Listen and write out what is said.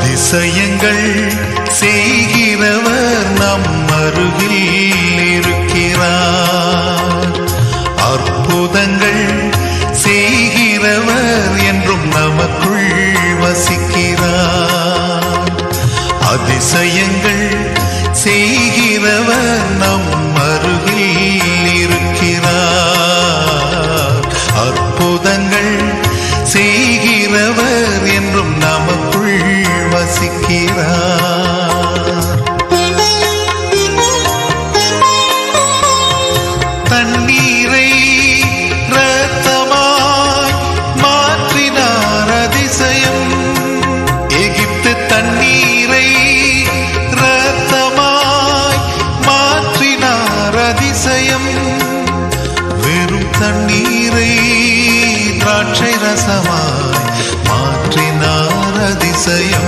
அதிசயங்கள் செய்கிறவர் நம் அருகில் இருக்கிறார். அற்புதங்கள் செய்கிறவர் என்றும் நமக்குள் வசிக்கிறார். அதிசயங்கள் செய்கிறவர் நம் அருகில் இருக்கிறார். அற்புதங்கள் செய்கிறவர் என்றும் நமக்குள் வசிக்கிறார். தண்ணீரை இரத்தமாய் மாற்றினார் அதிசயம். எகிப்து தண்ணீரை இரத்தமாய் மாற்றினார் அதிசயம். வெறும் தண்ணீரை திராட்சை ரசமாய் மாற்றினார் அதிசயம்.